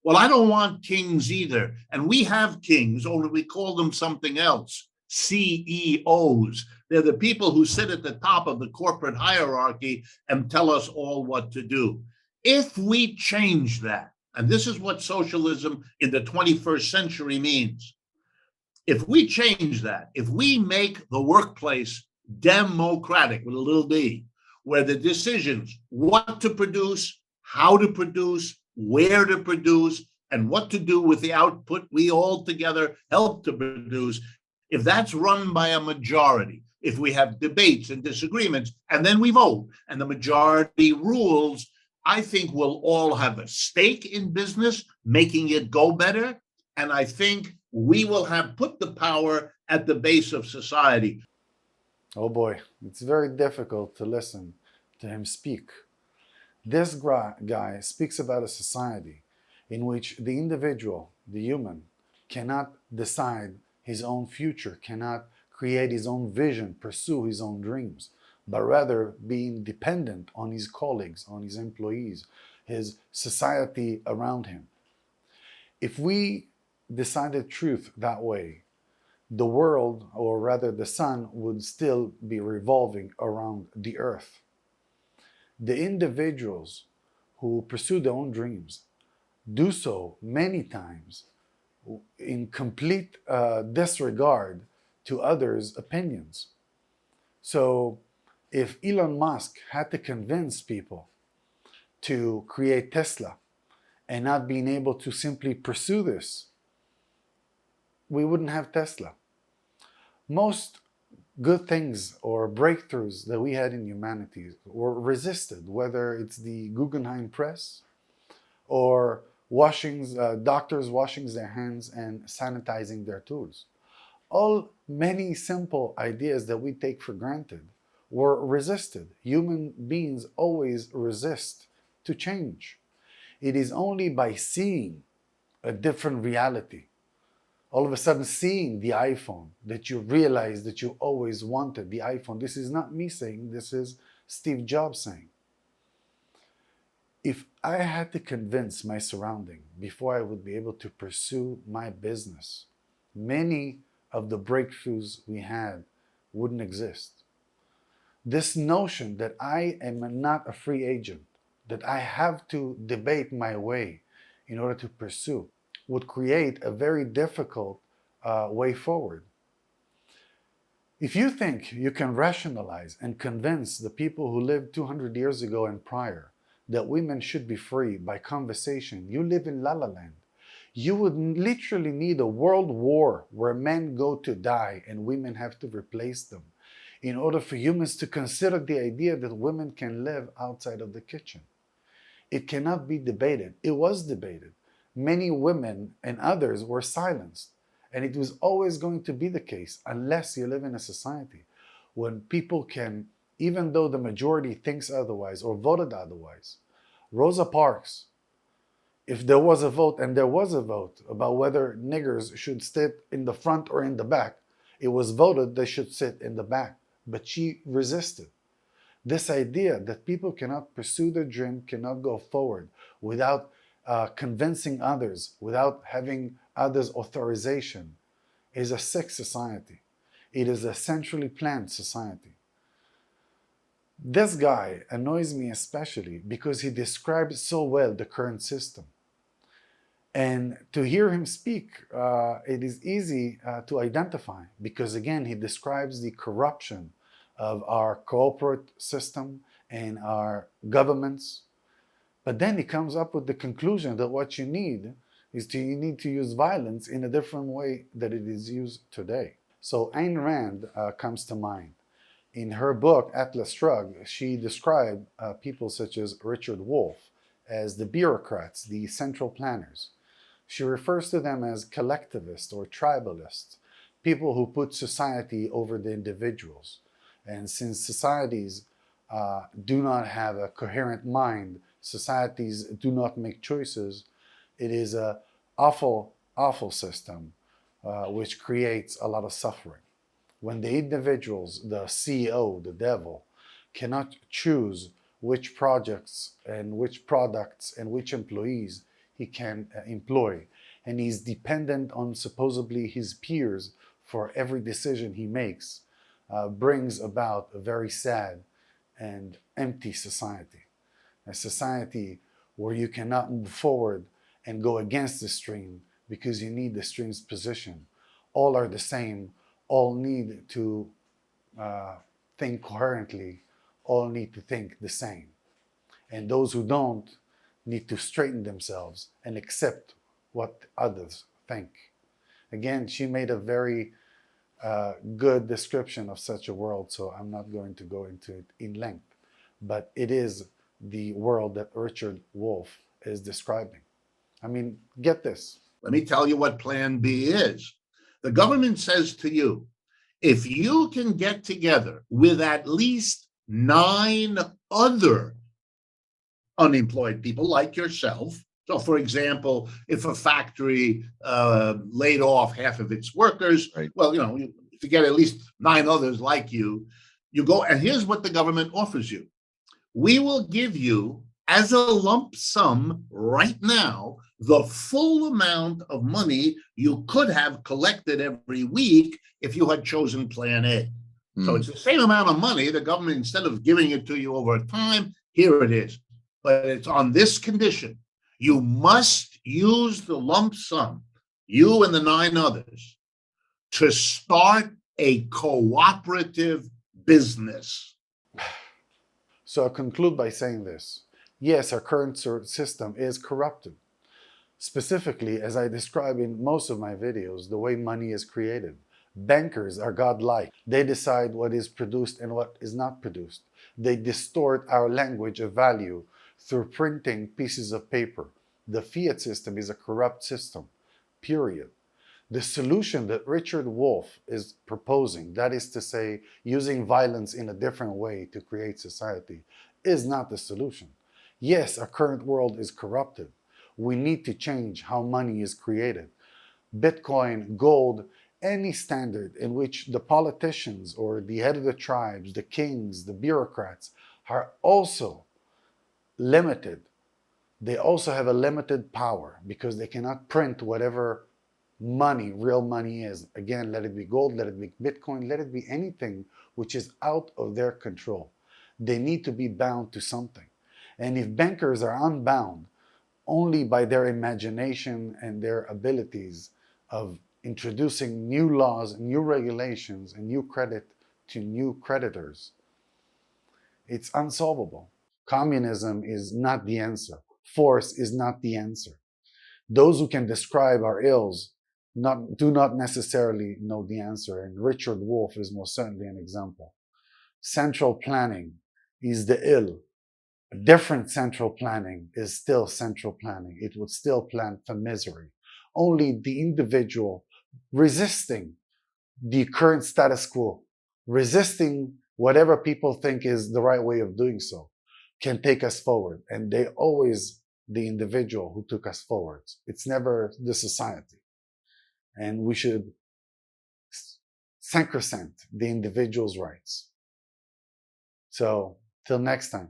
Well, I don't want kings either. And we have kings, only we call them something else. CEOs. They're the people who sit at the top of the corporate hierarchy and tell us all what to do. If we change that, and this is what socialism in the 21st century means, if we change that, if we make the workplace democratic with a little d, where the decisions, what to produce, how to produce, where to produce, and what to do with the output we all together help to produce, if that's run by a majority, if we have debates and disagreements, and then we vote, and the majority rules, I think we'll all have a stake in business, making it go better. And I think we will have put the power at the base of society. Oh boy, it's very difficult to listen to him speak. This guy speaks about a society in which the individual, the human, cannot decide his own future, cannot create his own vision, pursue his own dreams, but rather being dependent on his colleagues, on his employees, his society around him. If we decided truth that way, the world, or rather the sun, would still be revolving around the earth. The individuals who pursue their own dreams do so many times in complete disregard to others' opinions. So if Elon Musk had to convince people to create Tesla and not being able to simply pursue this, we wouldn't have Tesla. Most good things or breakthroughs that we had in humanity were resisted, whether it's the Guggenheim Press or doctors washing their hands and sanitizing their tools. All many simple ideas that we take for granted were resisted. Human beings always resist to change. It is only by seeing a different reality, all of a sudden seeing the iPhone, that you realize that you always wanted the iPhone. This is not me saying, this is Steve Jobs saying. If I had to convince my surrounding before I would be able to pursue my business, many of the breakthroughs we had wouldn't exist. This notion that I am not a free agent, that I have to debate my way in order to pursue, would create a very difficult way forward. If you think you can rationalize and convince the people who lived 200 years ago and prior that women should be free by conversation, you live in La La Land. You would literally need a world war where men go to die and women have to replace them in order for humans to consider the idea that women can live outside of the kitchen. It cannot be debated. It was debated. Many women and others were silenced. And it was always going to be the case unless you live in a society when people can, even though the majority thinks otherwise or voted otherwise. Rosa Parks, if there was a vote, and there was a vote about whether niggers should sit in the front or in the back, it was voted they should sit in the back. But she resisted. This idea that people cannot pursue their dream, cannot go forward without convincing others, without having others' authorization, is a sick society. It is a centrally planned society. This guy annoys me especially because he describes so well the current system. And to hear him speak, it is easy to identify because, again, he describes the corruption of our corporate system and our governments. But then he comes up with the conclusion that what you need is you need to use violence in a different way that it is used today. So Ayn Rand comes to mind. In her book, Atlas Shrugged, she described people such as Richard Wolff as the bureaucrats, the central planners. She refers to them as collectivists or tribalists, people who put society over the individuals. And since societies do not have a coherent mind, societies do not make choices, it is an awful, awful system which creates a lot of suffering. When the individuals, the CEO, the devil, cannot choose which projects and which products and which employees he can employ. And he's dependent on supposedly his peers for every decision he makes, brings about a very sad and empty society. A society where you cannot move forward and go against the stream because you need the stream's position. All are the same, all need to think coherently, all need to think the same. And those who don't need to straighten themselves and accept what others think. Again, she made a very good description of such a world, so I'm not going to go into it in length. But it is the world that Richard Wolff is describing. I mean, get this. Let me tell you what Plan B is. The government says to you, if you can get together with at least 9 other unemployed people like yourself. So, for example, if a factory laid off half of its workers, right. Well, if you get at least 9 others like you, you go, and here's what the government offers you. We will give you, as a lump sum right now, the full amount of money you could have collected every week if you had chosen Plan A. So it's the same amount of money. The government, instead of giving it to you over time, here it is. But it's on this condition. You must use the lump sum, you and the 9 others, to start a cooperative business. So I'll conclude by saying this. Yes, our current system is corrupted. Specifically, as I describe in most of my videos, the way money is created. Bankers are godlike. They decide what is produced and what is not produced. They distort our language of value through printing pieces of paper. The fiat system is a corrupt system, period. The solution that Richard Wolff is proposing, that is to say, using violence in a different way to create society, is not the solution. Yes, our current world is corrupted. We need to change how money is created. Bitcoin, gold, any standard in which the politicians or the head of the tribes, the kings, the bureaucrats are also limited. They also have a limited power because they cannot print whatever money, real money is. Again, let it be gold, let it be Bitcoin, let it be anything which is out of their control. They need to be bound to something. And if bankers are unbound only by their imagination and their abilities of introducing new laws, new regulations, and new credit to new creditors, it's unsolvable. Communism is not the answer. Force is not the answer. Those who can describe our ills do not necessarily know the answer, and Richard Wolff is most certainly an example. Central planning is the ill. Different central planning is still central planning. It would still plan for misery. Only the individual resisting the current status quo, resisting whatever people think is the right way of doing so, can take us forward. And they always the individual who took us forward. It's never the society. And we should sacrosanct the individual's rights. So, till next time.